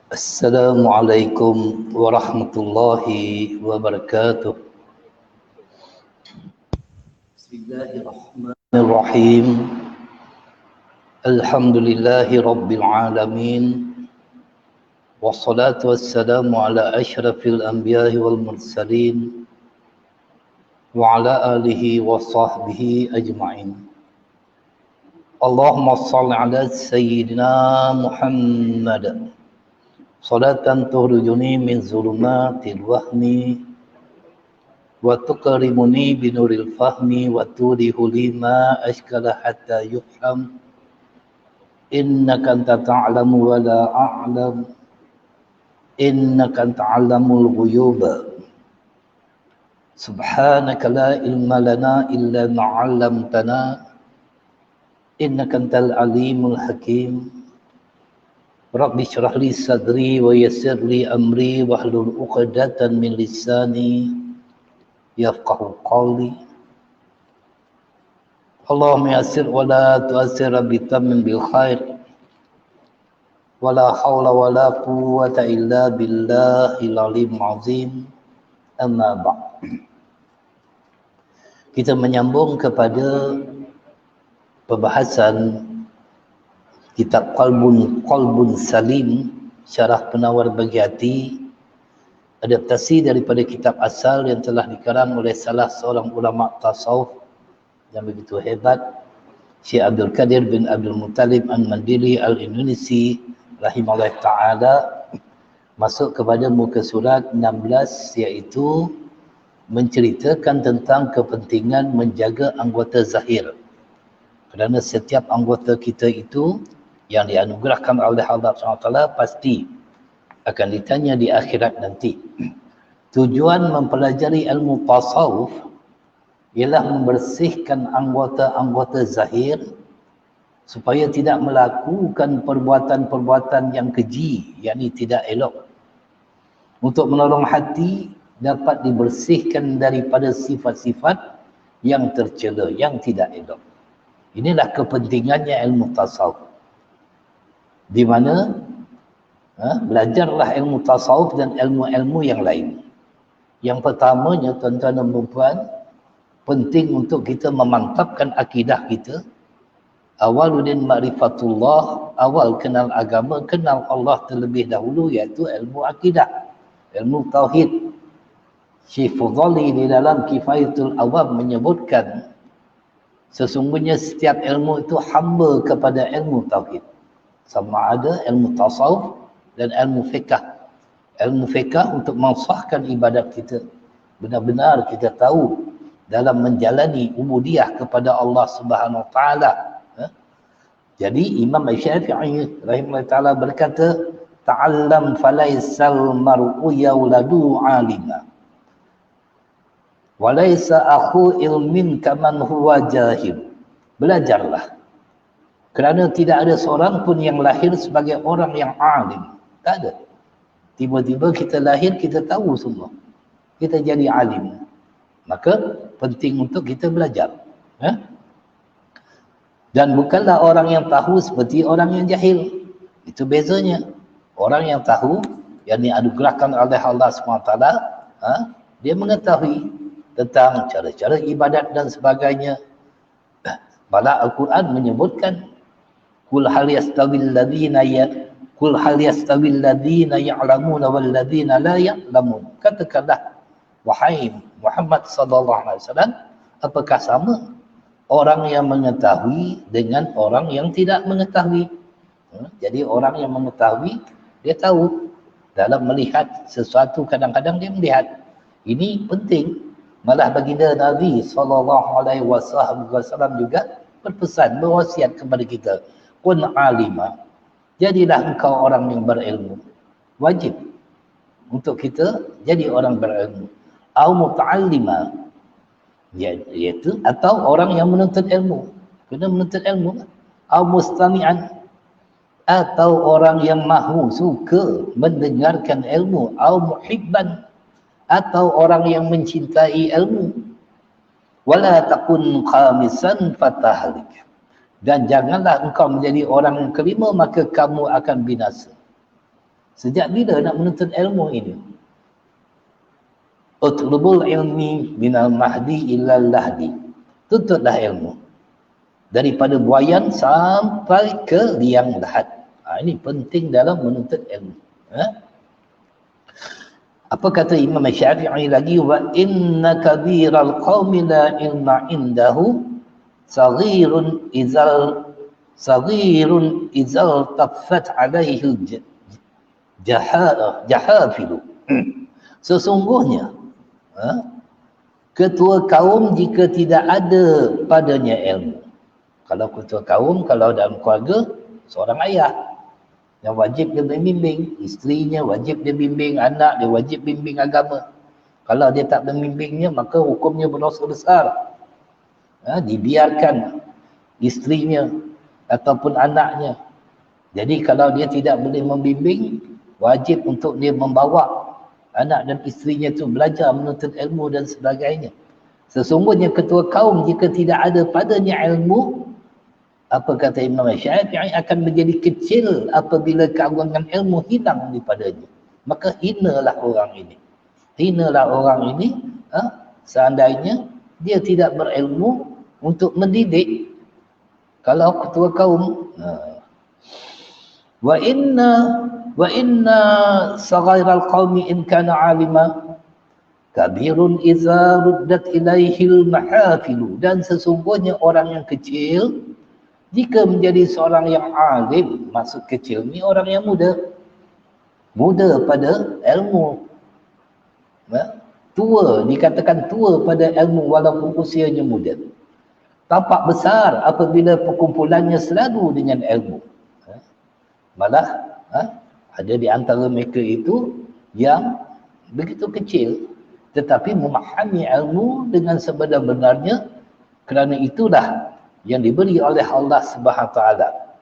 Assalamualaikum warahmatullahi wabarakatuh. Bismillahirrahmanirrahim. Alhamdulillahi rabbil alamin. Wassalatu wassalamu ala asyrafil anbiya'i wal mursalin wa ala alihi wa sahbihi ajma'in. Allahumma salli ala sayyidina Muhammad. Salatan tukhrijuni min zulumatil wahmi wa tuqrimuni binuril fahmi wa tudihu lima ashkala hatta yufham innaka anta ta'lamu wa la a'lam innaka anta 'allamul ghuyub subhanaka la ilma lana illa ma 'allamtana innaka antal alimul hakim. Rabbi syrah li sadri wa yassir li amri wahlul 'uqdatan min lisani yafqahu qawli. Allahumma yassir wa la tu'assir bi tammin bil khair. Wa la hawla wa la quwwata illa billahil aliyyil azim. Amma ba'd. Kita menyambung kepada pembahasan kitab Qalbun Salim, syarah penawar bagi hati, adaptasi daripada kitab asal yang telah dikarang oleh salah seorang ulama tasawuf yang begitu hebat, Syekh Abdul Qadir bin Abdul Muttalib Al-Mandili Al-Indonesia rahimahullah ta'ala, masuk kepada muka surat 16, iaitu menceritakan tentang kepentingan menjaga anggota zahir. Kerana setiap anggota kita itu yang dianugerahkan oleh Allah SWT pasti akan ditanya di akhirat nanti. Tujuan mempelajari ilmu tasawuf ialah membersihkan anggota-anggota zahir supaya tidak melakukan perbuatan-perbuatan yang keji, yakni tidak elok. Untuk menolong hati dapat dibersihkan daripada sifat-sifat yang tercela, yang tidak elok. Inilah kepentingannya ilmu tasawuf. Di mana belajarlah ilmu tasawuf dan ilmu-ilmu yang lain. Yang pertamanya, tuan-tuan dan puan, penting untuk kita memantapkan akidah kita. Awaludin ma'rifatullah, awal kenal agama, kenal Allah terlebih dahulu, iaitu ilmu akidah, ilmu tauhid. Syekh Fudhali di dalam Kifayatul Awam menyebutkan sesungguhnya setiap ilmu itu hamba kepada ilmu tauhid. Sama ada ilmu tasawuf dan ilmu fiqh. Ilmu fiqh untuk mensahkan ibadat kita. Benar-benar kita tahu dalam menjalani ubudiyah kepada Allah Subhanahu Wa Taala. Jadi Imam Syafi'i rahimahullah taala berkata, ta'allam falaisal mar'u yawladu 'alima. Walaysa akhu ilmin kaman huwa jahil. Belajarlah. Kerana tidak ada seorang pun yang lahir sebagai orang yang alim. Tak ada. Tiba-tiba kita lahir, kita tahu semua. Kita jadi alim. Maka penting untuk kita belajar. Dan bukanlah orang yang tahu seperti orang yang jahil. Itu bezanya. Orang yang tahu, yang dianugerahkan oleh Allah SWT, dia mengetahui tentang cara-cara ibadat dan sebagainya. Malah Al-Quran menyebutkan, Kul hal yastawil ladhina ya'lamuna wal ladhina la ya'lamun. Katakanlah, wahai Muhammad sallallahu alaihi wasallam, apakah sama orang yang mengetahui dengan orang yang tidak mengetahui? Jadi orang yang mengetahui, dia tahu. Dalam melihat sesuatu, kadang-kadang dia melihat. Ini penting. Malah baginda Nabi sallallahu alaihi wasallam juga berpesan, berwasiat kepada kita, kun alima, jadilah engkau orang yang berilmu. Wajib untuk kita jadi orang berilmu. Au muta'allima, iaitu atau orang yang menuntut ilmu. Kena menuntut ilmu. Au mustami'an, atau orang yang mahu suka mendengarkan ilmu. Au muhibban, atau orang yang mencintai ilmu. Wala takun khamisan fatahlik, dan janganlah engkau menjadi orang yang kelima, maka kamu akan binasa. Sejak bila nak menuntut ilmu ini? Utlubul ilmi minal mahdi illal lahdi. Tuntutlah ilmu. Daripada buayan sampai ke liang lahat. Ini penting dalam menuntut ilmu. Apa kata Imam Syafi'i lagi? Wa inna kabiral qawmi la ilma indahu saghirun izal taffat alaihi jahafilu. Sesungguhnya ketua kaum jika tidak ada padanya ilmu. Kalau ketua kaum, kalau dalam keluarga, seorang ayah yang wajib dia membimbing, isterinya wajib dia bimbing, anak dia wajib bimbing agama. Kalau dia tak membimbingnya, maka hukumnya berdosa besar. Dibiarkan isterinya ataupun anaknya. Jadi kalau dia tidak boleh membimbing, wajib untuk dia membawa anak dan isterinya itu belajar menuntut ilmu dan sebagainya. Sesungguhnya ketua kaum jika tidak ada padanya ilmu, apa kata Imam Syafi'i, akan menjadi kecil apabila keagungan ilmu hilang daripadanya. Maka hinalah orang ini. Hinalah orang ini seandainya dia tidak berilmu untuk mendidik. Kalau ketua kaum, wa inna saghairal qaumi in kana alima kabirun idza ruddat ilaihil mahafilu. Dan sesungguhnya orang yang kecil jika menjadi seorang yang alim, maksud kecil ni orang yang muda pada ilmu, tua, dikatakan tua pada ilmu walaupun usianya muda, tampak besar apabila perkumpulannya selalu dengan ilmu. Malah ada di antara mereka itu yang begitu kecil tetapi memahami ilmu dengan sebenar-benarnya, kerana itulah yang diberi oleh Allah Subhanahu Taala.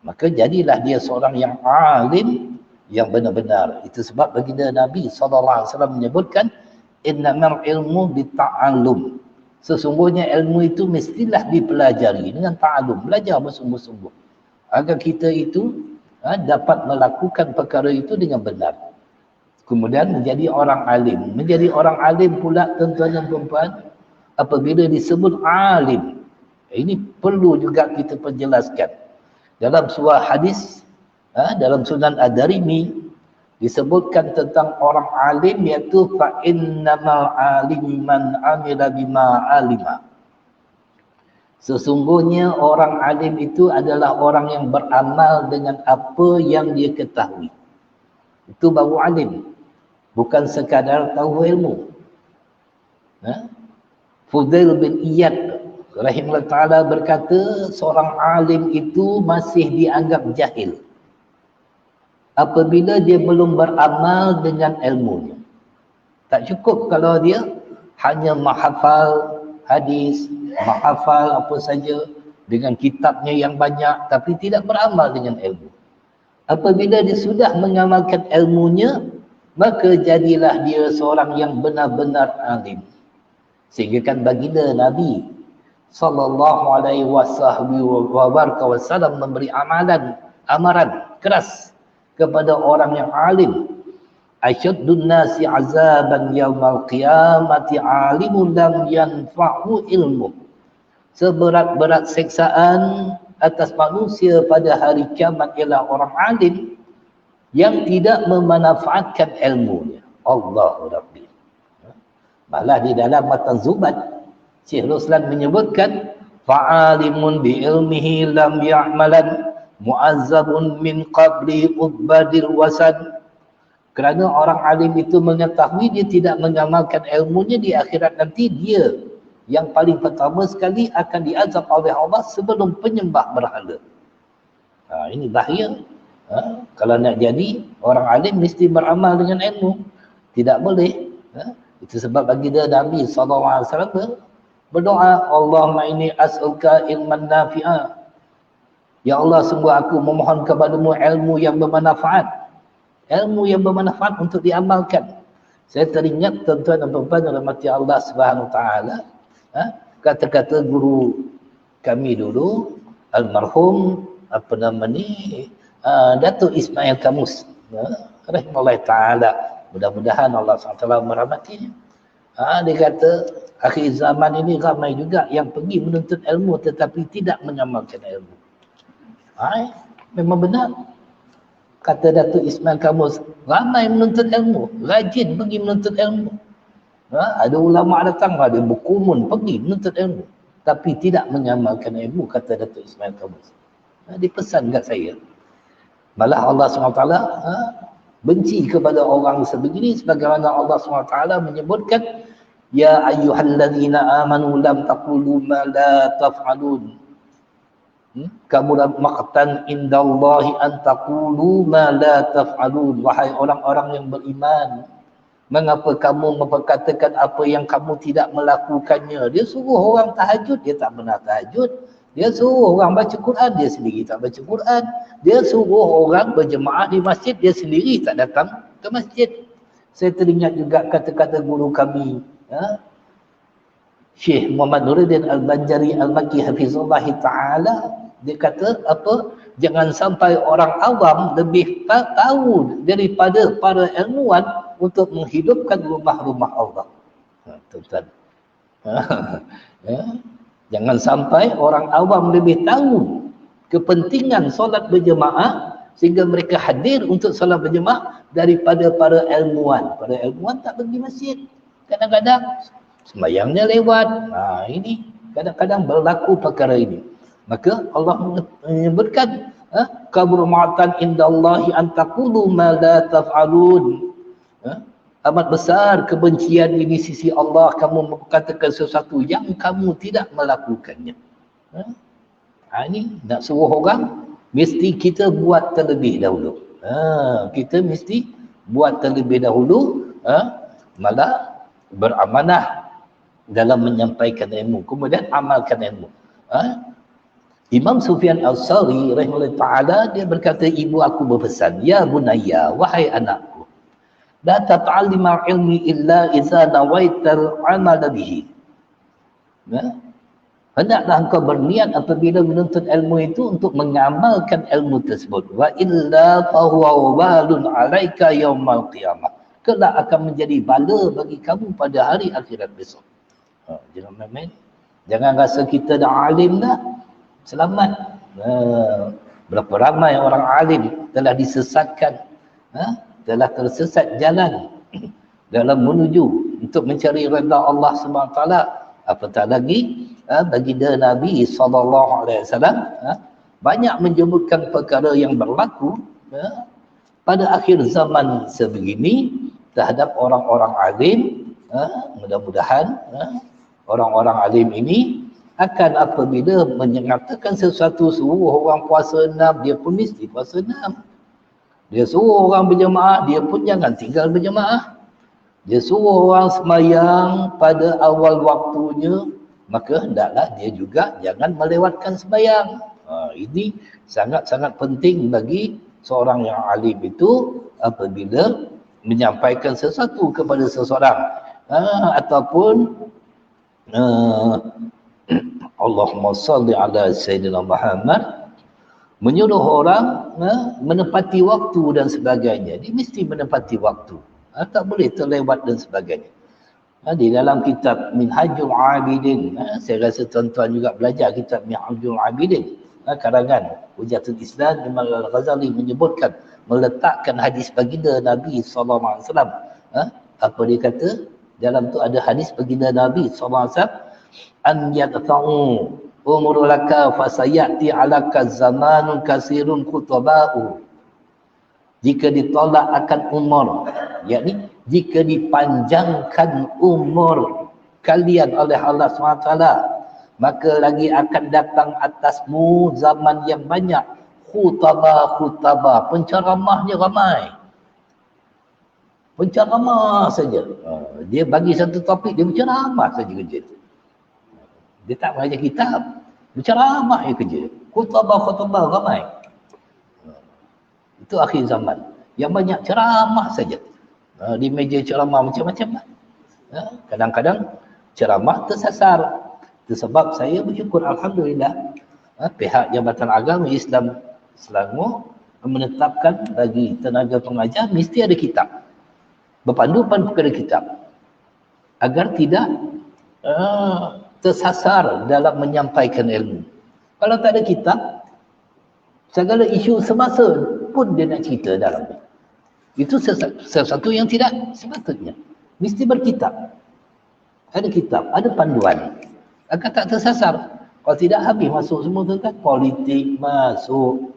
Maka jadilah dia seorang yang alim yang benar-benar. Itu sebab baginda Nabi SAW menyebutkan innamal ilmu bita'allum. Sesungguhnya ilmu itu mestilah dipelajari dengan ta'allum, belajar bersungguh-sungguh agar kita itu dapat melakukan perkara itu dengan benar. Kemudian menjadi orang alim. Menjadi orang alim pula tuan-tuan dan puan-puan, apabila disebut alim, ini perlu juga kita perjelaskan. Dalam sebuah hadis, dalam Sunan Ad-Darimi, disebutkan tentang orang alim, iaitu fa'innamal alim man amila bima alima. Sesungguhnya orang alim itu adalah orang yang beramal dengan apa yang dia ketahui. Itu baru alim. Bukan sekadar tahu ilmu. Fudail bin Iyad rahimahullah ta'ala berkata, seorang alim itu masih dianggap jahil apabila dia belum beramal dengan ilmunya. Tak cukup kalau dia hanya menghafal hadis, menghafal apa saja dengan kitabnya yang banyak, tapi tidak beramal dengan ilmu. Apabila dia sudah mengamalkan ilmunya, maka jadilah dia seorang yang benar-benar alim. Sehingga kan baginda Nabi sallallahu alaihi wasallam memberi amaran keras kepada orang yang alim. Asyaddun nasi azaban yaumal qiyamati alimun lam yanfa'u ilmu. Seberat-berat siksaan atas manusia pada hari kiamat ialah orang alim yang tidak memanfaatkan ilmunya. Allahu Rabbi. Malah di dalam Matan Zubat, Syekh Ruslan menyebutkan fa'alimun bi ilmihi lam ya'malan mu'azzabun min qabli ubadil wasan. Kerana orang alim itu mengetahui, dia tidak mengamalkan ilmunya, di akhirat nanti dia yang paling pertama sekali akan diazab oleh Allah sebelum penyembah berhala. Ini bahaya. Kalau nak jadi orang alim mesti beramal dengan ilmu. Tidak boleh. Itu sebab baginda Nabi SAW berdoa, Allahumma inni as'aluka ilman nafi'a. Ya Allah, sungguh aku memohon kepadamu ilmu yang bermanfaat. Ilmu yang bermanfaat untuk diamalkan. Saya teringat tuan-tuan dan puan-puan yang dirahmati Allah Subhanahu Wa Taala, kata-kata guru kami dulu, almarhum Datuk Ismail Kamus. rahimahullah ta'ala. Mudah-mudahan Allah SWT merahmatinya. Dia kata, akhir zaman ini ramai juga yang pergi menuntut ilmu tetapi tidak mengamalkan ilmu. Memang benar. Kata Datuk Ismail Kamus, ramai menuntut ilmu, rajin pergi menuntut ilmu. Ada ulama datang, ada berkumun pergi menuntut ilmu, tapi tidak mengamalkan ilmu, kata Datuk Ismail Kamus. Dia pesan kat saya. Malah Allah SWT benci kepada orang sebegini, sebagaimana Allah SWT menyebutkan, ya ayyuhalladzina amanu lam taqulu ma la taf'alun. Kaburat maqtan indallahi an taqulu ma la taf'alun. Wahai orang-orang yang beriman, mengapa kamu memperkatakan apa yang kamu tidak melakukannya? Dia suruh orang tahajud, dia tak pernah tahajud. Dia suruh orang baca Quran, dia sendiri tak baca Quran. Dia suruh orang berjemaah di masjid, dia sendiri tak datang ke masjid. Saya teringat juga kata-kata guru kami, Syekh Muhammad Nuruddin Al-Banjari Al-Makki Hafizullah Ta'ala. Dia kata apa? Jangan sampai orang awam lebih tahu daripada para ilmuwan untuk menghidupkan rumah-rumah Allah. Tuan-tuan. Jangan sampai orang awam lebih tahu kepentingan solat berjemaah sehingga mereka hadir untuk solat berjemaah daripada para ilmuwan. Para ilmuwan tak pergi masjid. Kadang-kadang sembahyangnya lewat. Ini kadang-kadang berlaku perkara ini. Maka Allah menyebutkan kabur ma'atan indallahi an taqulu ma la taf'alun. Amat besar kebencian di sisi Allah kamu mengatakan sesuatu yang kamu tidak melakukannya. Ini nak suruh orang, mesti kita buat terlebih dahulu. Kita mesti buat terlebih dahulu, malah beramanah dalam menyampaikan ilmu, kemudian amalkan ilmu. Imam Sufyan Al-Sawri rahimahullah ta'ala, dia berkata, ibu aku berpesan, ya bunayya, wahai anakku, la tata'allima ilmi illa iza nawaital amal bihi. Hendaklah engkau berniat apabila menuntut ilmu itu untuk mengamalkan ilmu tersebut. Wa illa fahuwa walun alaika yaumal qiyamah. Kelak akan menjadi bala bagi kamu pada hari akhirat besok. Jangan main-main. Jangan rasa kita dah alim dah, selamat. Berapa ramai orang alim telah disesatkan, telah tersesat jalan dalam menuju untuk mencari redha Allah SWT. Apatah lagi baginda Nabi SAW banyak menyebutkan perkara yang berlaku pada akhir zaman sebegini terhadap orang-orang alim. Mudah-mudahan orang-orang alim ini akan apabila menyatakan sesuatu, suruh orang puasa 6, dia pun mesti puasa 6. Dia suruh orang berjemaah, dia pun jangan tinggal berjemaah. Dia suruh orang sembahyang pada awal waktunya, maka hendaklah dia juga jangan melewatkan sembahyang. Ini sangat-sangat penting bagi seorang yang alim itu apabila menyampaikan sesuatu kepada seseorang, ataupun Allahumma salli ala Sayyidina Muhammad, menyuruh orang menepati waktu dan sebagainya. Dia mesti menepati waktu. Tak boleh terlewat dan sebagainya. Di dalam kitab Minhajul Abidin, saya rasa tuan-tuan juga belajar kitab Minhajul Abidin, karangan Hujatul Islam Imam Al-Ghazali menyebutkan, meletakkan hadis baginda Nabi SAW. Apa dia kata? Dalam tu ada hadis baginda Nabi SAW, an yadfa'u umur laka fasayati alaka zamanun kasirun kutaba'u. Jika ditolak akan umur, yakni jika dipanjangkan umur kalian oleh Allah SWT, maka lagi akan datang atasmu zaman yang banyak khutbah, penceramahnya ramai. Penceramah saja. Dia bagi satu topik, dia berceramah saja kerja. Dia tak baca kitab, berceramah je kerja. Khutbah ramai. Itu akhir zaman. Yang banyak ceramah saja. Di meja ceramah macam-macam. Kadang-kadang ceramah tersasar. Itu sebab saya bersyukur, alhamdulillah, pihak Jabatan Agama Islam Selangor menetapkan bagi tenaga pengajar mesti ada kitab. Berpandukan kepada kitab. Agar tidak tersasar dalam menyampaikan ilmu. Kalau tak ada kitab, segala isu semasa pun dia nak cerita dalamnya. Itu sesuatu yang tidak sepatutnya. Mesti berkitab. Ada kitab, ada panduan. Agar tak tersasar. Kalau tidak habis masuk semua tu kan. Politik masuk.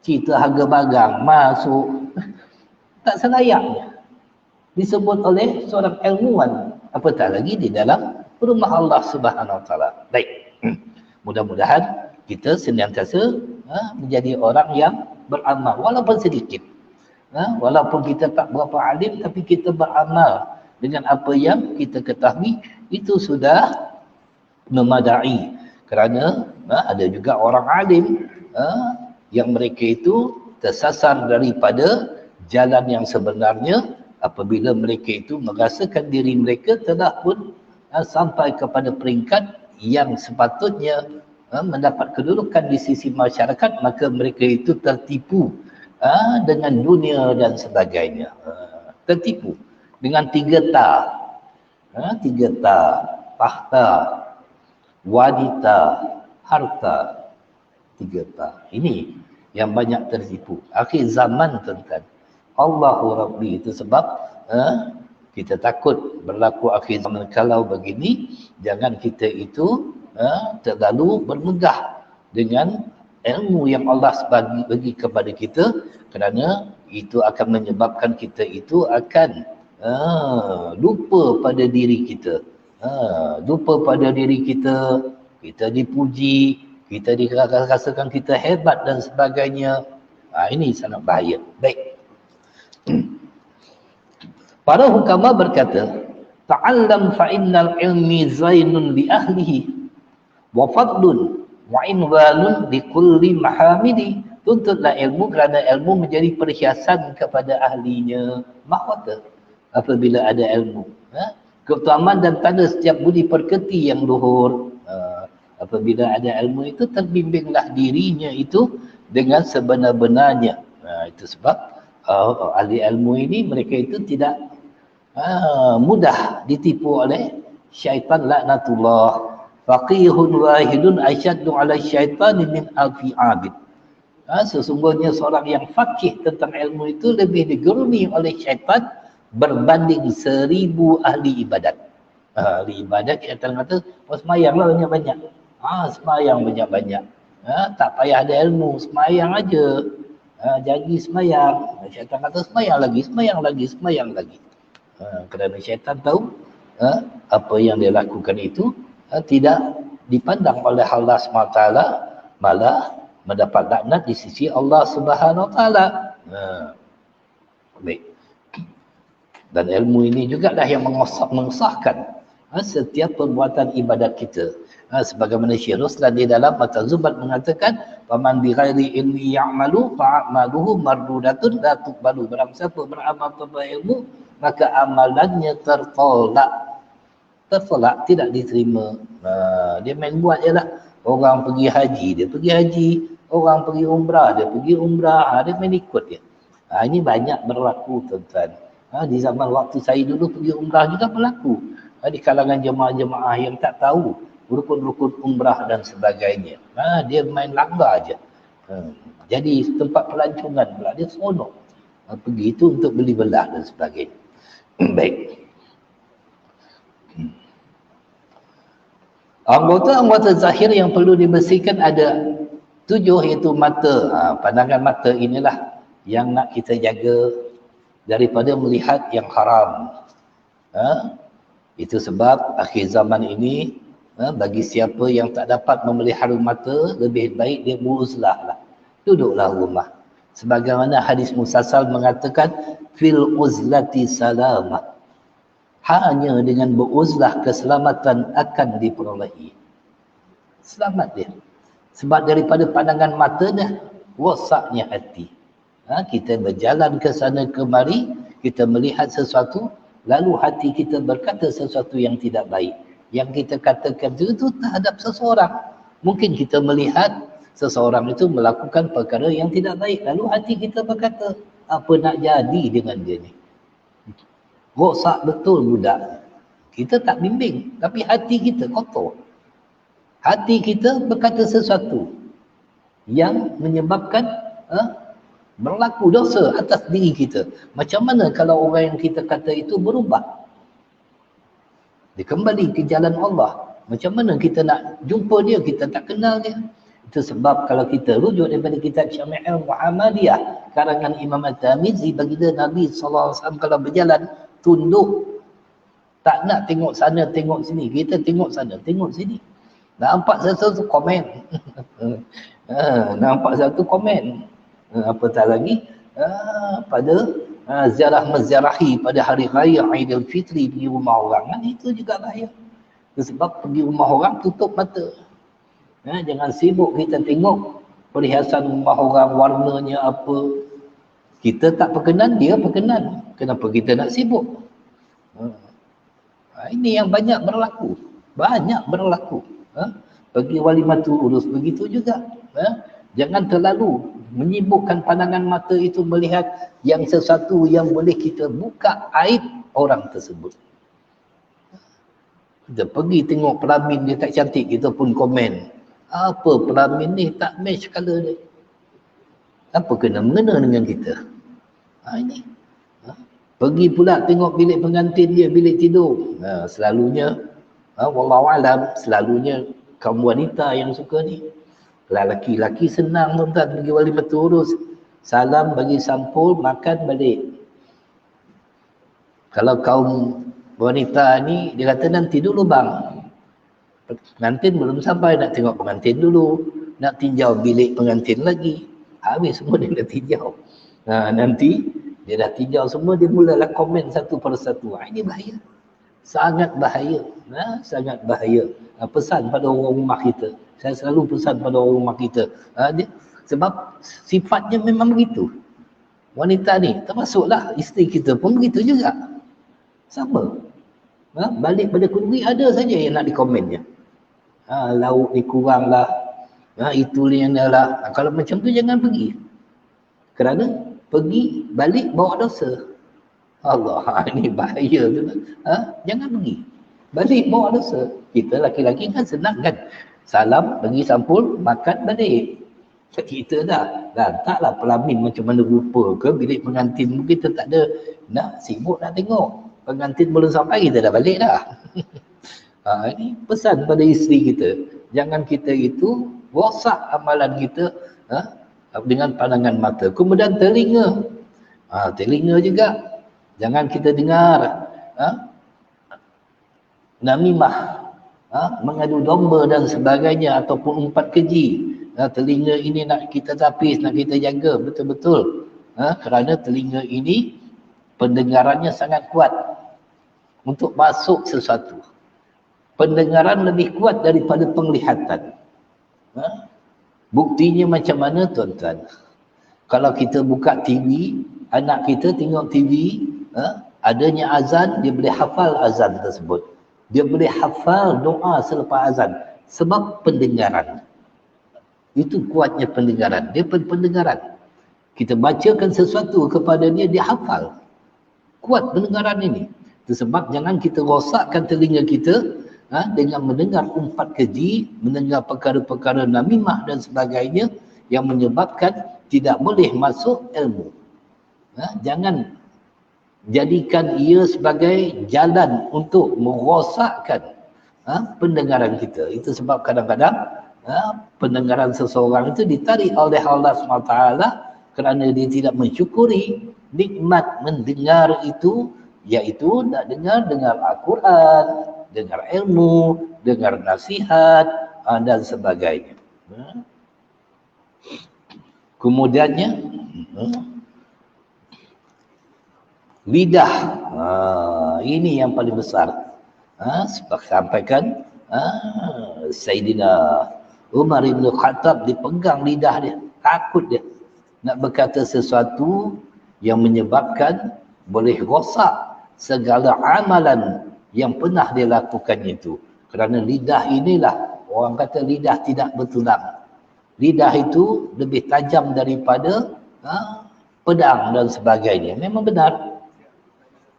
Cerita harga barang masuk. Tak selayaknya. Disebut oleh seorang ilmuwan. Apatah lagi di dalam rumah Allah Subhanahu Wa Taala. Baik. Mudah-mudahan kita senantiasa menjadi orang yang beramal walaupun sedikit. Walaupun kita tak berapa alim tapi kita beramal dengan apa yang kita ketahui, itu sudah memadai. Kerana ada juga orang alim yang mereka itu tersasar daripada jalan yang sebenarnya apabila mereka itu merasakan diri mereka telah pun sampai kepada peringkat yang sepatutnya mendapat kedudukan di sisi masyarakat, maka mereka itu tertipu dengan dunia dan sebagainya. Tertipu dengan 3 ta. 3 ta, tahta, wanita, harta. 3 ta. Ini yang banyak tertipu. Akhir zaman tuan-tuan. Allahu Rabbi, itu sebab kita takut berlaku akhir zaman. Kalau begini, jangan kita itu terlalu bermegah dengan ilmu yang Allah bagi kepada kita, kerana itu akan menyebabkan kita itu akan lupa pada diri kita. Lupa pada diri kita, kita dipuji, kita dirasakan kita hebat dan sebagainya. Ini sangat bahaya. Baik. Para hukama berkata, ta'allam fa innal ilmi zainun li ahlihi wa fadlun wa inwalun li kulli mahamidi. Tuntutlah ilmu kerana ilmu menjadi perhiasan kepada ahlinya. Mahkota apabila ada ilmu. Keutamaan dan tanda setiap budi perketi yang luhur. Apabila ada ilmu itu, terbimbinglah dirinya itu dengan sebenar-benarnya. Itu sebab ahli ilmu ini, mereka itu tidak mudah ditipu oleh syaitan laknatullah. Faqihun wahidun asyaddu ala syaitan min alfi abid. Sesungguhnya seorang yang fakih tentang ilmu itu lebih digeruni oleh syaitan berbanding 1000 ahli ibadat. Ahli ibadat syaitan kata, semayanglah banyak-banyak. Semayang banyak-banyak. Tak payah ada ilmu, semayang aja. Janji semayang. Syaitan kata semayang lagi. Kerana syaitan tahu apa yang dia lakukan itu tidak dipandang oleh Allah SWT, malah mendapat laknat di sisi Allah Subhanahu Wa Taala. Baik. Dan ilmu ini juga dah yang mengesahkan setiap perbuatan ibadat kita. Sebagaimana Syekh Ruslan di dalam Mata Zubat mengatakan, faman bi ghairi ilmi ya'malu fa'amaluhu mardudatun la tuqbalu. Barang siapa beramal tanpa ilmu, maka amalannya tertolak, tidak diterima. Dia main buat je lah. Orang pergi haji, dia pergi haji. Orang pergi umrah, dia pergi umrah. Dia main ikut je. Ini banyak berlaku tuan-tuan. Di zaman waktu saya dulu pergi umrah juga berlaku. Di kalangan jemaah-jemaah yang tak tahu rukun-rukun umrah dan sebagainya. Dia main langgar aja. Jadi tempat pelancongan pula, dia seronok. Pergi itu untuk beli belah dan sebagainya. Baik. Anggota-anggota zahir yang perlu dibersihkan ada 7, iaitu mata. Pandangan mata inilah yang nak kita jaga daripada melihat yang haram. Itu sebab akhir zaman ini, bagi siapa yang tak dapat memelihara mata, lebih baik dia beruzlah lah. Duduklah rumah. Sebagaimana hadis musalsal mengatakan, fil uzlati salamah. Hanya dengan beruzlah keselamatan akan diperolehi. Selamat dia. Sebab daripada pandangan mata dah rosaknya hati. Kita berjalan ke sana kemari, kita melihat sesuatu, lalu hati kita berkata sesuatu yang tidak baik. Yang kita katakan itu terhadap seseorang. Mungkin kita melihat seseorang itu melakukan perkara yang tidak baik. Lalu hati kita berkata, apa nak jadi dengan dia ni? Rosak betul budak. Kita tak bimbing, tapi hati kita kotor. Hati kita berkata sesuatu yang menyebabkan berlaku dosa atas diri kita. Macam mana kalau orang yang kita kata itu berubah? Dia kembali ke jalan Allah. Macam mana kita nak jumpa dia, kita tak kenal dia. Itu sebab kalau kita rujuk daripada kitab Syama'il Muhammadiyah karangan Imam At-Tirmizi, baginda Nabi SAW kalau berjalan tunduk, tak nak tengok sana tengok sini, kita tengok sana tengok sini. Nampak satu komen. Nampak satu komen. Apatah lagi pada ziarah-menziarahi pada hari raya Aidilfitri pergi rumah orang, kan itu juga bahaya. Sebab pergi rumah orang tutup mata. Jangan sibuk kita tengok perhiasan rumah orang, warnanya apa. Kita tak perkenan, dia perkenan. Kenapa kita nak sibuk? Ini yang banyak berlaku. Banyak berlaku. Pergi walimatul urus begitu juga. Jangan terlalu menyibukkan pandangan mata itu melihat yang sesuatu yang boleh kita buka aib orang tersebut. Kita pergi tengok pelamin dia tak cantik, kita pun komen. Apa pelamin ni tak match colour dia. Apa kena-mengena dengan kita? Ini. Pergi pula tengok bilik pengantin dia, bilik tidur. Selalunya, wallahualam, selalunya kaum wanita yang suka ni. Lelaki-lelaki senang tuan-tuan pergi walimatul urus. Salam, bagi sampul, makan, balik. Kalau kaum wanita ni, dia kata nanti dulu bang. Pengantin belum sampai, nak tengok pengantin dulu. Nak tinjau bilik pengantin lagi. Habis semua dia dah tinjau. Nanti dia dah tinjau semua, dia mulalah komen satu persatu. Ini bahaya. Sangat bahaya. Sangat bahaya. Pesan pada orang rumah kita. Saya selalu pesan pada orang rumah kita. Sebab sifatnya memang begitu. Wanita ni, termasuklah isteri kita pun begitu juga. Sama. Balik pada kenduri ada saja yang nak dikomennya. Lauk ni kurang lah. Itu yang dah lah. Kalau macam tu jangan pergi. Kerana pergi, balik bawa dosa. Allah, ini bahaya tu. Jangan pergi. Balik bawa dosa. Kita laki-laki kan senang kan. Salam, bagi sampul, makan, balik. Kita dah taklah pelamin macam mana rupa ke, bilik pengantin pun kita tak ada nak sibuk nak tengok. Pengantin belum sampai, kita dah balik dah. Ini pesan pada isteri kita. Jangan kita itu rosak amalan kita dengan pandangan mata. Kemudian telinga. Telinga juga. Jangan kita dengar namimah, mengadu domba dan sebagainya ataupun umpat keji. Telinga ini nak kita tapis, nak kita jaga betul-betul. Kerana telinga ini pendengarannya sangat kuat untuk masuk sesuatu. Pendengaran lebih kuat daripada penglihatan. Buktinya macam mana tuan-tuan? Kalau kita buka TV, anak kita tengok TV, adanya azan, dia boleh hafal azan tersebut. Dia boleh hafal doa selepas azan. Sebab pendengaran. Itu kuatnya pendengaran. Dia pendengaran. Kita bacakan sesuatu kepada dia, dia hafal. Kuat pendengaran ini. Itu sebab jangan kita rosakkan telinga kita dengan mendengar umpat keji, mendengar perkara-perkara namimah dan sebagainya yang menyebabkan tidak boleh masuk ilmu. Jangan jadikan ia sebagai jalan untuk merosakkan pendengaran kita. Itu sebab kadang-kadang pendengaran seseorang itu ditarik oleh Allah SWT kerana dia tidak mensyukuri nikmat mendengar itu, iaitu nak dengar Al-Quran, dengar ilmu, dengar nasihat dan sebagainya. Kemudiannya lidah. Ini yang paling besar. Sampaikan Sayyidina Umar ibn Khattab dipegang lidah dia. Takut dia nak berkata sesuatu yang menyebabkan boleh rosak segala amalan yang pernah dia lakukan itu. Kerana lidah inilah, orang kata lidah tidak bertulang. lidah itu lebih tajam daripada pedang dan sebagainya. Memang benar.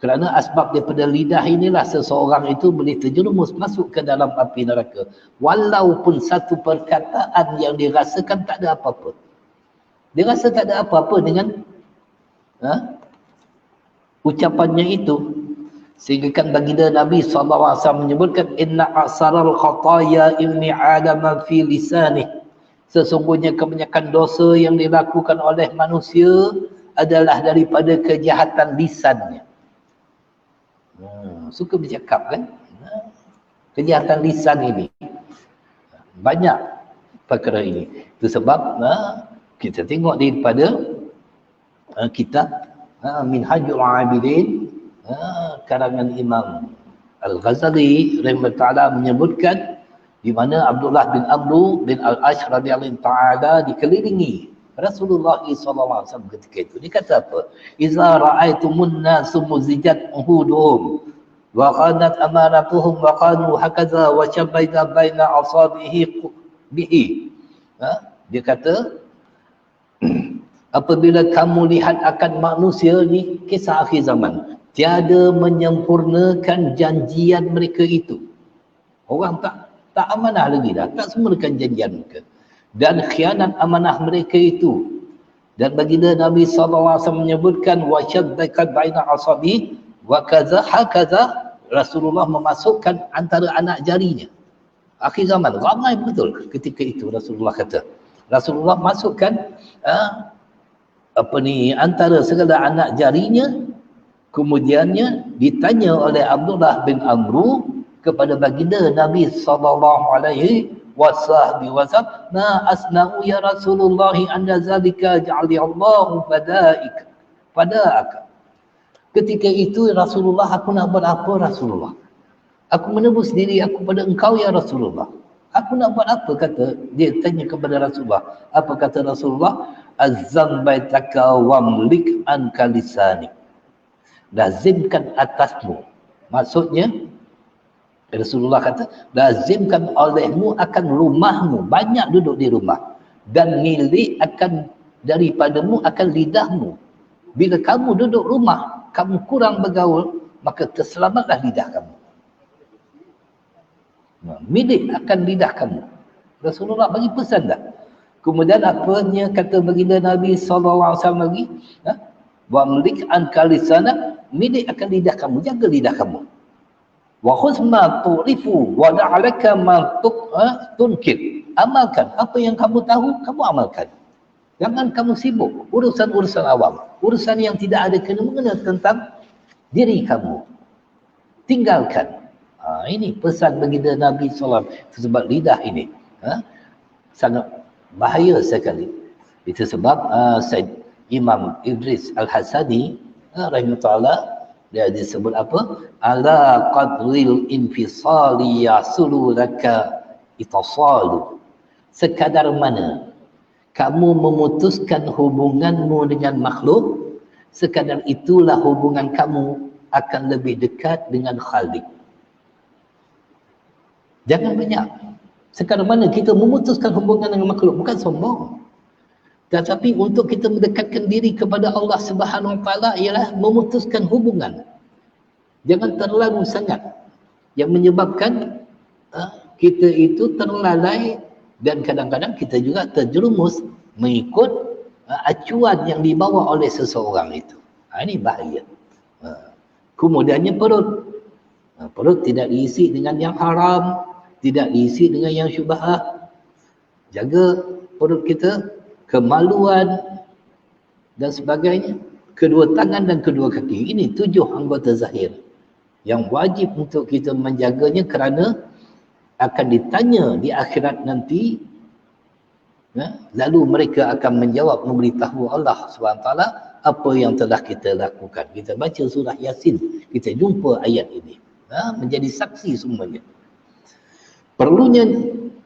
Kerana asbab daripada lidah inilah seseorang itu boleh terjerumus masuk ke dalam api neraka. Walaupun satu perkataan yang dirasakan tak ada apa-apa. Dia rasa tak ada apa-apa dengan ucapannya itu. Sehingga kan baginda Nabi SAW menyebutkan inna asaral khataya ibni adam fi lisanih. Sesungguhnya kebanyakan dosa yang dilakukan oleh manusia adalah daripada kejahatan lisannya. Suka bercakap kan? Kejahatan lisan ini. Banyak perkara ini. Itu sebab kita tengok daripada kitab Minhajul Abidin karangan Imam Al-Ghazali rahimahullah ta'ala menyebutkan di mana Abdullah bin Amru bin Al-Ash radhiyallahu ta'ala dikelilingi Rasulullah SAW ketika itu. Dia kata apa? Iza ra'aitumun nasu muzijat uhuduhum wa qanat amanatuhum wa qanu hakaza wa syabaina baina asabihi bihi. Dia kata apabila kamu lihat akan manusia ni kisah akhir zaman, tiada menyempurnakan janjian mereka itu. Orang tak amanah lagi dah, tak sempurnakan janjian mereka. Dan khianat amanah mereka itu. Dan baginda Nabi SAW menyebutkan wasyaddakat baina asabi wa kaza hakaza, Rasulullah memasukkan antara anak jarinya. Akhir zaman ramai betul ketika itu Rasulullah kata. Rasulullah masukkan antara segala anak jarinya. Kemudiannya ditanya oleh Abdullah bin Amru kepada baginda Nabi sallallahu alaihi wasallam, ma asna'u ya Rasulullah anda zalika ja'ali Allahu fadaika. Ketika itu Rasulullah, aku nak buat apa Rasulullah? Aku menebus diri aku pada engkau ya Rasulullah. Aku nak buat apa? Kata dia, tanya kepada Rasulullah. Apa kata Rasulullah? Azzam baitaka wamlik anka lisani. Lazimkan atasmu. Maksudnya Rasulullah kata, lazimkan olehmu akan rumahmu, banyak duduk di rumah, dan milik akan daripadamu akan lidahmu. Bila kamu duduk rumah, kamu kurang bergaul, maka terselamatlah lidah kamu. Milik akan lidah kamu. Rasulullah bagi pesan dah. Kemudian apanya kata baginda Nabi SAW lagi, wa milik anka lisana, milik akan lidah kamu, jaga lidah kamu. Wa khudh ma tu'rifu wa da'alaka ma tunkir. Amalkan apa yang kamu tahu, kamu amalkan. Jangan kamu sibuk urusan-urusan awam, urusan yang tidak ada kena-mengena tentang diri kamu. Tinggalkan. Ini pesan baginda Nabi SAW. Sebab lidah ini sangat bahaya sekali. Itu sebab Said Imam Idris Al-Hasani rahimahullah, dia disebut apa? Ala qadril infisali yasulu laka itasalu. Sekadar mana kamu memutuskan hubunganmu dengan makhluk, sekadar itulah hubungan kamu akan lebih dekat dengan Khalik. Jangan banyak. Sekadar mana kita memutuskan hubungan dengan makhluk, bukan sombong. Tetapi untuk kita mendekatkan diri kepada Allah Subhanahu Wa Taala ialah memutuskan hubungan. Jangan terlalu sangat yang menyebabkan kita itu terlalai dan kadang-kadang kita juga terjerumus mengikut acuan yang dibawa oleh seseorang itu. Ini bahaya. Kemudiannya perut. Perut tidak diisi dengan yang haram, tidak diisi dengan yang syubhat. Jaga perut kita, kemaluan dan sebagainya. Kedua tangan dan kedua kaki. Ini 7 anggota zahir yang wajib untuk kita menjaganya, kerana akan ditanya di akhirat nanti. Lalu mereka akan menjawab, memberitahu Allah SWT apa yang telah kita lakukan. Kita baca surah Yasin, kita jumpa ayat ini. Menjadi saksi semuanya.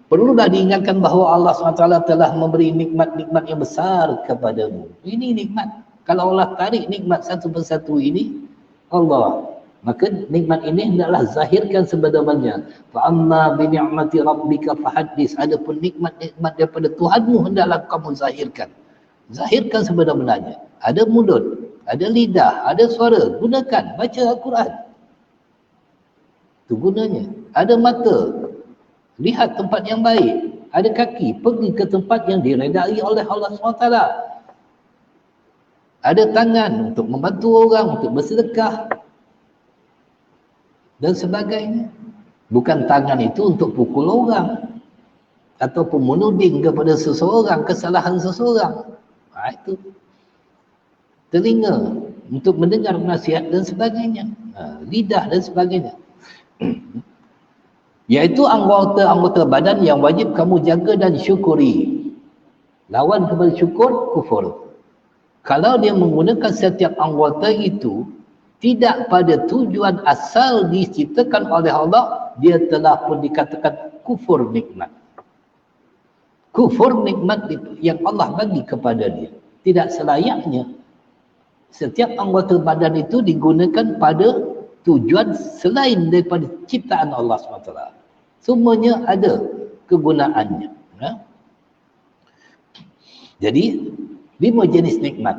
Perlulah diingatkan bahawa Allah SWT telah memberi nikmat-nikmat yang besar kepadamu. Ini nikmat. Kalau Allah tarik nikmat satu persatu ini, Allah Maka nikmat ini hendaklah zahirkan sebenarnya. Fa amma bi ni'mati rabbika fahaddis. Adapun nikmat-nikmat daripada Tuhanmu hendaklah kamu zahirkan. Zahirkan sebenarnya. Ada mulut, ada lidah, ada suara, gunakan, baca Al-Quran. Itu gunanya. Ada mata, lihat tempat yang baik. Ada kaki, pergi ke tempat yang diredai oleh Allah SWT. Ada tangan untuk membantu orang, untuk bersedekah dan sebagainya. Bukan tangan itu untuk pukul orang ataupun menuding kepada seseorang kesalahan seseorang. Itu telinga untuk mendengar nasihat dan sebagainya. Lidah dan sebagainya. Iaitu anggota-anggota badan yang wajib kamu jaga dan syukuri. Lawan kepada syukur, kufur. Kalau dia menggunakan setiap anggota itu tidak pada tujuan asal diciptakan oleh Allah, dia telah pun dikatakan kufur nikmat. Kufur nikmat yang Allah bagi kepada dia. Tidak selayaknya setiap anggota badan itu digunakan pada tujuan selain daripada ciptaan Allah SWT. Semuanya ada kegunaannya. Jadi 5 jenis nikmat.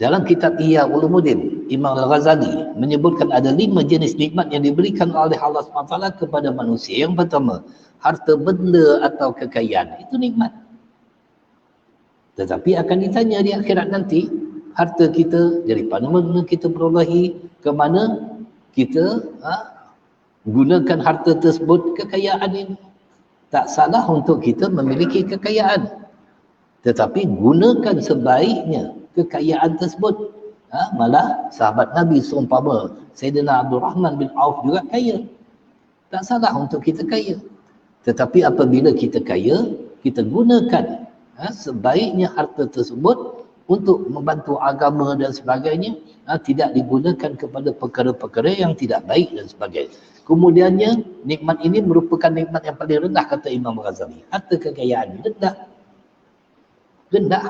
Dalam kitab Ihya Ulumuddin, Imam Al-Ghazali menyebutkan ada 5 jenis nikmat yang diberikan oleh Allah SWT kepada manusia. Yang pertama, harta benda atau kekayaan. Itu nikmat. Tetapi akan ditanya di akhirat nanti, harta kita dari mana kita perolehi, ke mana kita gunakan harta tersebut, kekayaan ini. Tak salah untuk kita memiliki kekayaan, tetapi gunakan sebaiknya kekayaan tersebut. Malah sahabat Nabi seumpama Sayyidina Abdul Rahman bin Auf juga kaya. Tak salah untuk kita kaya, tetapi apabila kita kaya, kita gunakan sebaiknya harta tersebut untuk membantu agama dan sebagainya, tidak digunakan kepada perkara-perkara yang tidak baik dan sebagainya. Kemudiannya, nikmat ini merupakan nikmat yang paling rendah, kata Imam Ghazali. Harta kekayaan rendah. Rendah.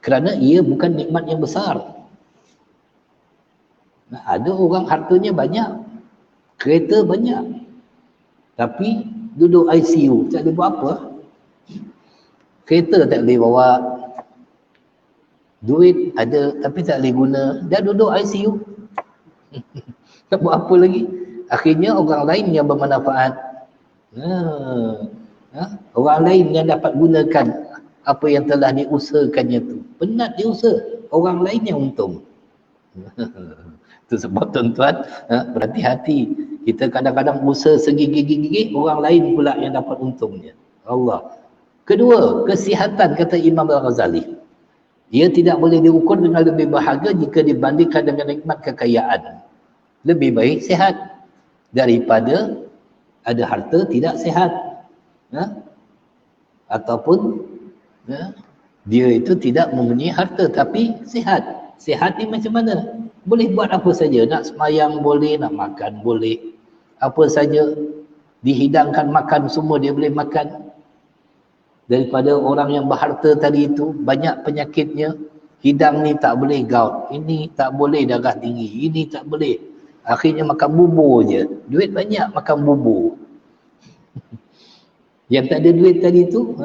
Kerana ia bukan nikmat yang besar. Ada orang hartanya banyak, kereta banyak, tapi duduk ICU, tak boleh buat apa. Kereta tak boleh bawa, duit ada tapi tak boleh guna, dah duduk ICU. Tak buat apa lagi. Akhirnya orang lain yang bermanfaat, orang lain yang dapat gunakan apa yang telah diusahakannya tu. Penat diusaha, orang lain yang untung. Itu sebab tuan-tuan, berhati-hati. Kita kadang-kadang usaha segigi-gigi, orang lain pula yang dapat untungnya. Allah. Kedua, kesihatan, kata Imam Al-Ghazali. Ia tidak boleh diukur dengan lebih berharga jika dibandingkan dengan nikmat kekayaan. Lebih baik sihat daripada ada harta tidak sihat. Ataupun dia itu tidak mempunyai harta tapi sihat. Sihat ni macam mana? Boleh buat apa saja. Nak semayang boleh, nak makan boleh. Apa saja dihidangkan makan, semua dia boleh makan. Daripada orang yang berharta tadi itu, banyak penyakitnya. Hidang ni tak boleh gout, ini tak boleh darah tinggi, ini tak boleh. Akhirnya makan bubur je. Duit banyak, makan bubur. Yang tak ada duit tadi tu,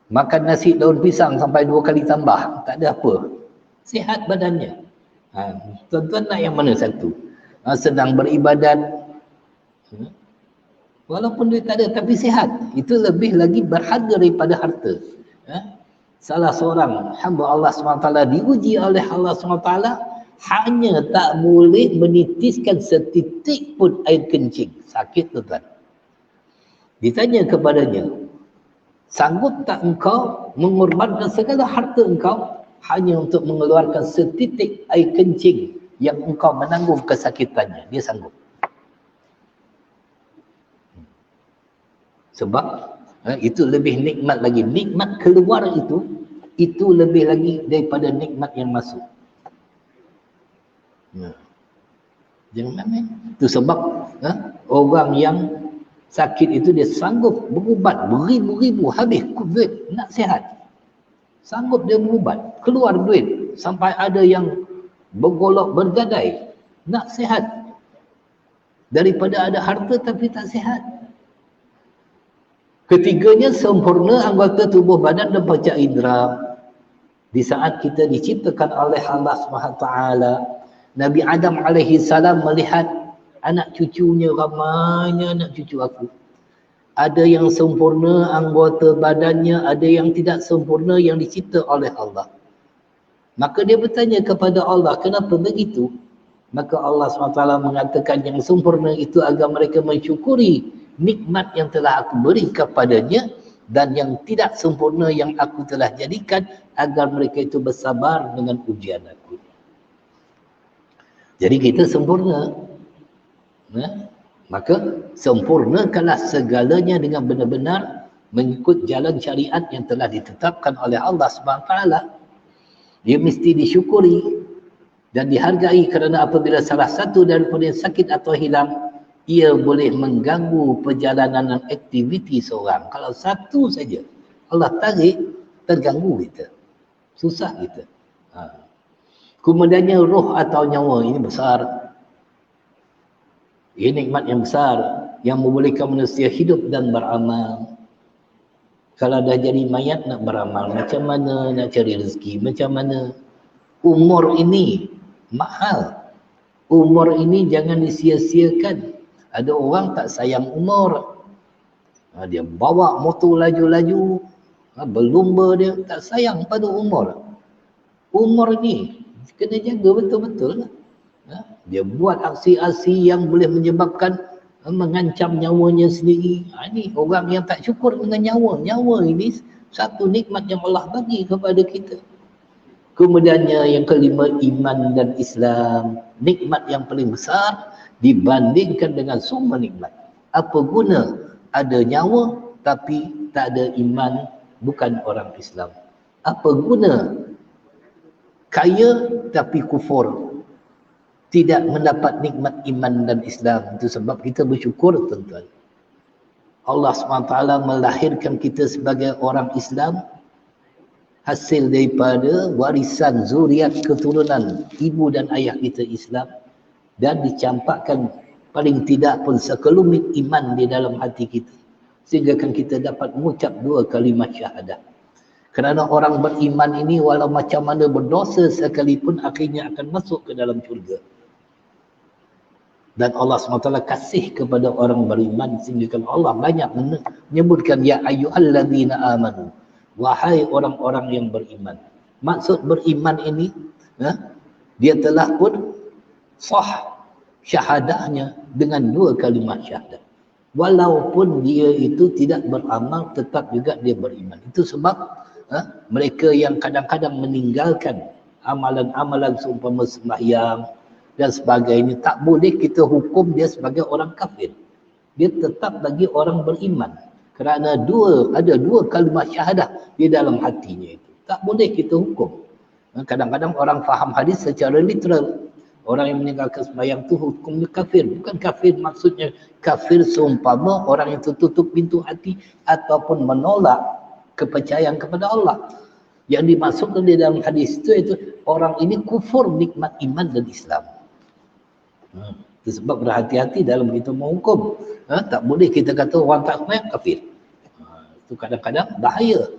makan nasi daun pisang sampai 2 kali tambah. Tak ada apa. Sihat badannya. Tuan-tuan nak yang mana satu? Sedang beribadat, walaupun duit tak ada tapi sihat, itu lebih lagi berharga daripada harta. Salah seorang hamba Allah SWT diuji oleh Allah SWT, hanya tak boleh menitiskan setitik pun air kencing. Sakit tuan-tuan. Ditanya kepadanya, sanggup tak engkau mengorbankan segala harta engkau hanya untuk mengeluarkan setitik air kencing yang engkau menanggung kesakitannya? Dia sanggup. Sebab itu lebih nikmat lagi. Nikmat keluar itu lebih lagi daripada nikmat yang masuk. Jangan itu sebab orang yang sakit itu dia sanggup berubat beribu-ribu, habis duit nak sihat. Sanggup dia berubat, keluar duit sampai ada yang bergolok bergadai nak sihat. Daripada ada harta tapi tak sihat. Ketiganya, sempurna anggota tubuh badan dan panca indera. Di saat kita diciptakan oleh Allah SWT, Nabi Adam alaihi salam melihat anak cucunya, ramainya anak cucu aku. Ada yang sempurna anggota badannya, ada yang tidak sempurna yang dicipta oleh Allah. Maka dia bertanya kepada Allah, kenapa begitu? Maka Allah SWT mengatakan yang sempurna itu agar mereka mensyukuri nikmat yang telah aku beri kepadanya, dan yang tidak sempurna yang aku telah jadikan agar mereka itu bersabar dengan ujian aku. Jadi kita sempurna. Maka sempurnakanlah segalanya dengan benar-benar mengikut jalan syariat yang telah ditetapkan oleh Allah SWT. Dia mesti disyukuri dan dihargai, kerana apabila salah satu daripada yang sakit atau hilang, ia boleh mengganggu perjalanan dan aktiviti seorang. Kalau satu saja Allah tarik, terganggu kita, susah kita. Kemudiannya roh atau nyawa ini besar. Ini nikmat yang besar yang membolehkan manusia hidup dan beramal. Kalau dah jadi mayat nak beramal, macam mana nak cari rezeki, macam mana? Umur ini mahal. Umur ini jangan disia-siakan. Ada orang tak sayang umur. Dia bawa motor laju-laju, berlumba, dia tak sayang pada umur. Umur ni kena jaga betul-betul. Dia buat aksi-aksi yang boleh menyebabkan mengancam nyawanya sendiri. Ini orang yang tak syukur dengan nyawa. Nyawa ini satu nikmat yang Allah bagi kepada kita. Kemudiannya yang kelima, iman dan Islam. Nikmat yang paling besar dibandingkan dengan semua nikmat. Apa guna ada nyawa tapi tak ada iman, bukan orang Islam? Apa guna kaya tapi kufur, tidak mendapat nikmat iman dan Islam? Itu sebab kita bersyukur, tuan-tuan. Allah SWT melahirkan kita sebagai orang Islam, hasil daripada warisan zuriat keturunan ibu dan ayah kita Islam, dan dicampakkan paling tidak pun sekelumit iman di dalam hati kita, sehingga kan kita dapat mengucap 2 kalimat syahadah. Kerana orang beriman ini walau macam mana berdosa sekalipun akhirnya akan masuk ke dalam syurga. Dan Allah SWT kasih kepada orang beriman, sehingga kan Allah banyak menyebutkan ya ayyuhalladzina amanu, wahai orang-orang yang beriman. Maksud beriman ini, dia telah pun sah syahadahnya dengan 2 kalimat syahadah. Walaupun dia itu tidak beramal, tetap juga dia beriman. Itu sebab mereka yang kadang-kadang meninggalkan amalan-amalan seumpama sembahyang dan sebagainya, tak boleh kita hukum dia sebagai orang kafir. Dia tetap bagi orang beriman. Kerana ada dua kalimat syahadah di dalam hatinya itu. Tak boleh kita hukum. Kadang-kadang orang faham hadis secara literal. Orang yang meninggalkan sembahyang itu hukumnya kafir. Bukan kafir maksudnya kafir seumpama orang yang tertutup pintu hati ataupun menolak kepercayaan kepada Allah. Yang dimasukkan di dalam hadis itu orang ini kufur nikmat iman dan Islam. Itu sebab berhati-hati dalam kita menghukum. Tak boleh kita kata orang tak sembahyang kafir. Itu kadang-kadang bahaya.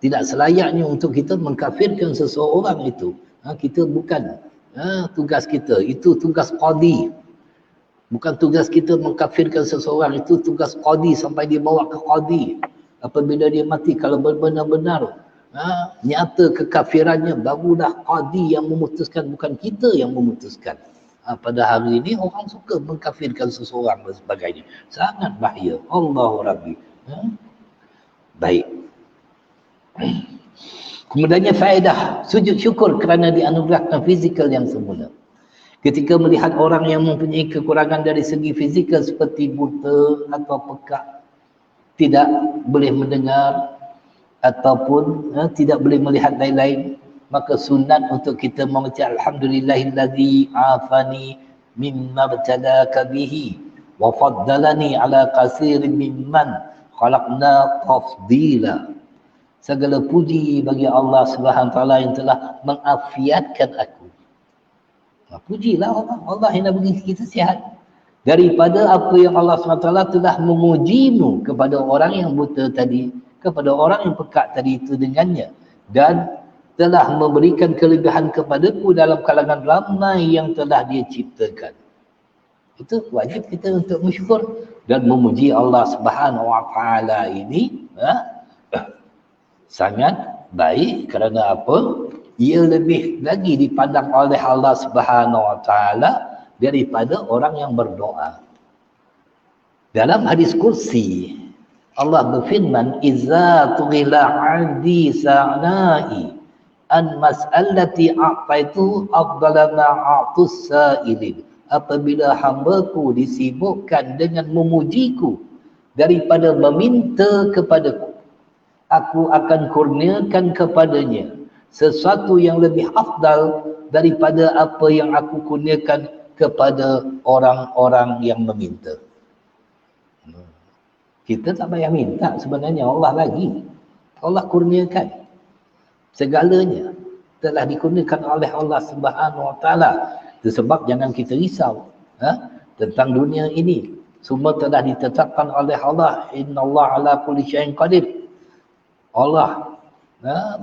Tidak selayaknya untuk kita mengkafirkan seseorang itu. Kita bukan tugas kita. Itu tugas qadi. Bukan tugas kita mengkafirkan seseorang. Itu tugas qadi sampai dibawa ke qadi. Apabila dia mati, kalau benar-benar nyata kekafirannya, barulah qadi yang memutuskan, bukan kita yang memutuskan. Pada hari ini orang suka mengkafirkan seseorang dan sebagainya. Sangat bahaya. Allahu Rabbi. Baik. Kemudiannya faedah sujud syukur kerana dianugerahkan fizikal yang semula. Ketika melihat orang yang mempunyai kekurangan dari segi fizikal seperti buta atau pekak, tidak boleh mendengar ataupun tidak boleh melihat lain-lain, maka sunat untuk kita membaca alhamdulillahillazi afani mimma btalaka bihi wa faddalani ala katsirin mimman khalaqna tafdila. Segala puji bagi Allah Subhanahu Wa Taala yang telah mengafiatkan aku. Pujilah Allah. Allah yang dah bagi kita sihat. Daripada apa yang Allah SWT telah mengujimu kepada orang yang buta tadi, kepada orang yang pekat tadi itu dengannya. Dan telah memberikan kelebihan kepadaku dalam kalangan ramai yang telah dia ciptakan. Itu wajib kita untuk bersyukur dan memuji Allah Subhanahu Wa Taala ini sangat baik. Kerana apa? Ia lebih lagi dipandang oleh Allah Subhanahu Wa Taala daripada orang yang berdoa. Dalam hadis kursi Allah berfirman, "Iza tughila 'abdi sa'nai an mas'alati a'taitu afdala ma a'tus sa'ilin." Apabila hamba-Ku disibukkan dengan memujiku daripada meminta kepadaku, aku akan kurniakan kepadanya sesuatu yang lebih afdal daripada apa yang aku kurniakan kepada orang-orang yang meminta. Kita tak payah minta sebenarnya, Allah bagi. Allah kurniakan. Segalanya telah dikurniakan oleh Allah Subhanahu Wa Taala. Itu sebab jangan kita risau tentang dunia ini. Semua telah ditetapkan oleh Allah. Innallaha ala kulli syai'in qadir. Allah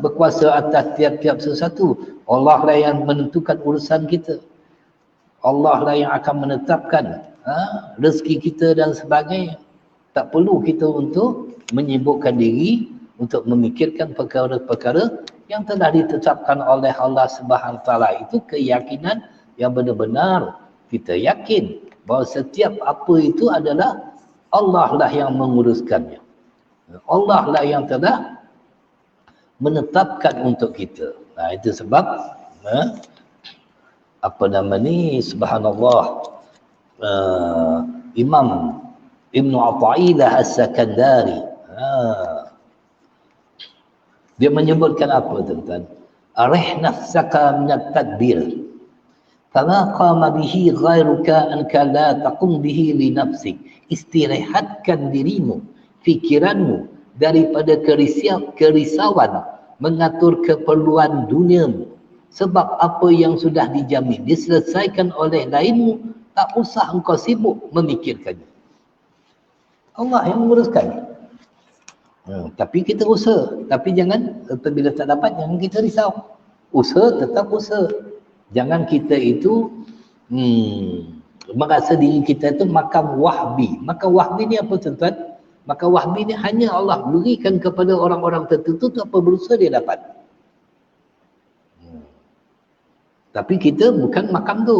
berkuasa atas tiap-tiap sesuatu. Allah lah yang menentukan urusan kita. Allah lah yang akan menetapkan rezeki kita dan sebagainya. Tak perlu kita untuk menyibukkan diri untuk memikirkan perkara-perkara yang telah ditetapkan oleh Allah Subhanahu Wa Taala. Itu keyakinan yang benar-benar kita yakin bahawa setiap apa itu adalah Allah lah yang menguruskannya. Allah lah yang telah menetapkan untuk kita. Itu sebab subhanallah, Imam Ibn Athaillah As-Sakandari dia menyebutkan apa tuan-tuan? Arih nafsaka minat tadbir fama qama bihi ghairuka anka la taqum bihi li nafsik. Istirahatkan dirimu, fikiranmu daripada kerisauan mengatur keperluan duniamu. Sebab apa yang sudah dijamin diselesaikan oleh lainmu, tak usah engkau sibuk memikirkannya. Allah yang menguruskan. Tapi kita usaha. Tapi jangan, apabila tak dapat, jangan kita risau. Usaha tetap usaha. Jangan kita itu merasa diri kita itu makam wahbi. Makam wahbi ni apa tuan-tuan? Makam wahbi ni hanya Allah berikan kepada orang-orang tertentu, tu apa berusaha dia dapat. Tapi kita bukan makam tu.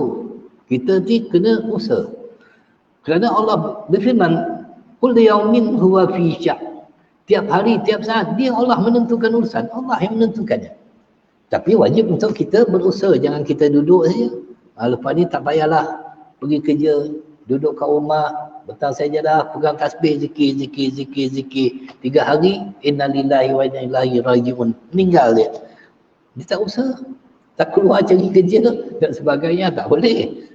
Kita ni kena usaha. Kerana Allah berfirman, kullu yaumin huwa fi sya'. Tiap hari, tiap saat dia Allah menentukan urusan. Allah yang menentukannya. Tapi wajib untuk kita berusaha. Jangan kita duduk saja. Lepas ni tak payahlah pergi kerja, duduk kat rumah, petang saja dah pegang tasbih, zikir. 3 hari, innalillahi wa inna ilaihi raji'un. Meninggal dia. Dia tak usaha. Tak keluar cari kerja dan sebagainya. Tak boleh.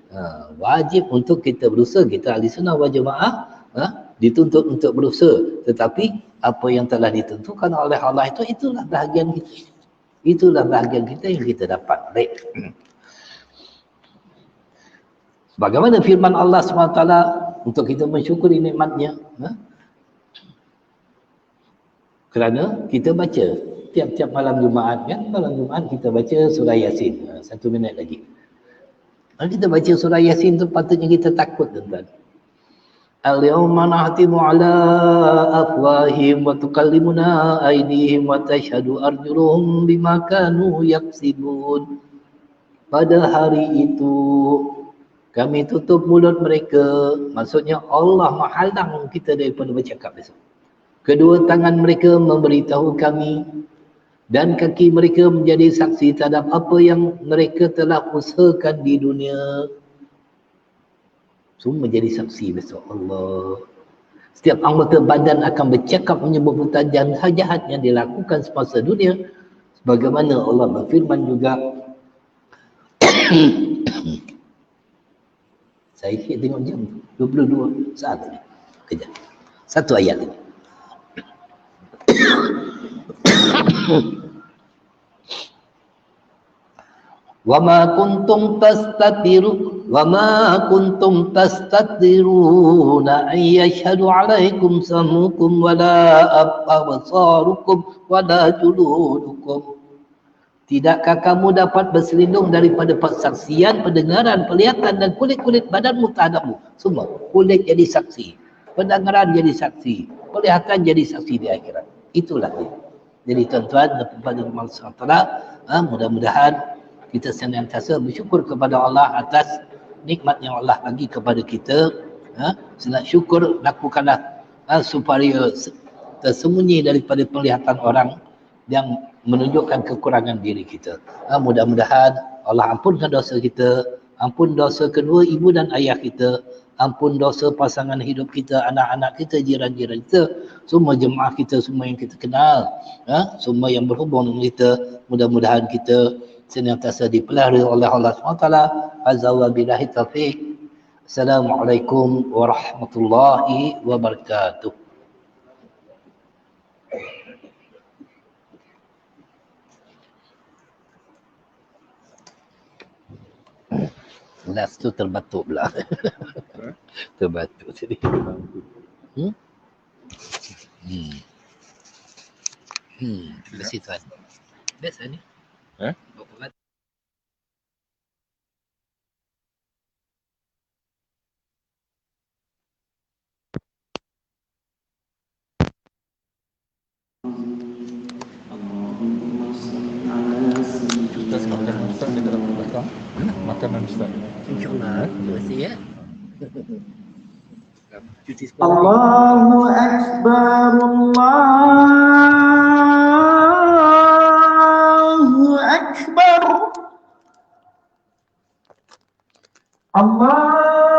Wajib untuk kita berusaha. Kita ahli sunnah wal jamaah dituntut untuk berusaha. Tetapi apa yang telah ditentukan oleh Allah itu, itulah bahagian kita. Itulah bahagian kita yang kita dapat. Baik. Bagaimana firman Allah SWT untuk kita mensyukuri nikmatnya? Kerana kita baca tiap-tiap malam Jumaat kan, malam Jumaat kita baca surah Yasin. 1 minit lagi. Kalau kita baca surah Yasin tu patutnya kita takut tuan-tuan. Al-yawma nahtimu ala afwahim wa tukallimuna aydihim wa tashhadu arjuluhum bima kanu yaksibun. Pada hari itu kami tutup mulut mereka. Maksudnya Allah menghalang kita daripada bercakap besok. Kedua tangan mereka memberitahu kami dan kaki mereka menjadi saksi terhadap apa yang mereka telah usahakan di dunia. Semua menjadi saksi besok Allah. Setiap anggota badan akan bercakap menyebut pertanyaan jahat yang dilakukan semasa dunia. Sebagaimana Allah berfirman juga. Saya tengok jam 22 saat tadi. Kejap. 1 ayat lagi. وَمَا كُنْتُمْ تَسْتَتِرُونَ أَنْ يَشْهَدُ عَلَيْكُمْ سَمْعُكُمْ وَلَا أَبْصَارُكُمْ وَلَا جُلُودُكُمْ. Tidakkah kamu dapat berselindung daripada persaksian, pendengaran, penglihatan dan kulit-kulit badanmu terhadapmu? Semua. Kulit jadi saksi, pendengaran jadi saksi, penglihatan jadi saksi di akhirat. Itulah dia. Jadi tuan-tuan dan puan-puan SWT, mudah-mudahan kita senantiasa bersyukur kepada Allah atas nikmat yang Allah bagi kepada kita. Senang syukur, lakukanlah supaya tersembunyi daripada penglihatan orang yang menunjukkan kekurangan diri kita. Mudah-mudahan Allah ampunkan dosa kita, ampun dosa kedua ibu dan ayah kita, ampun dosa pasangan hidup kita, anak-anak kita, jiran-jiran kita, semua jemaah kita, semua yang kita kenal, semua yang berhubung dengan kita. Mudah-mudahan kita senantiasa dipelihara oleh Allah SWT. Azza wa billahi taufiq. Assalamualaikum warahmatullahi wabarakatuh. Last tu terbatuk pula. Terbatuk tadi. Terima kasih tuan. Best ni. Ustaz makan Ustaz di dalam belakang. Makanan Ustaz. InsyaAllah. Terima kasih ya. Cuti sekolah. Allahu Akbar, Allahu Akbar, Allah.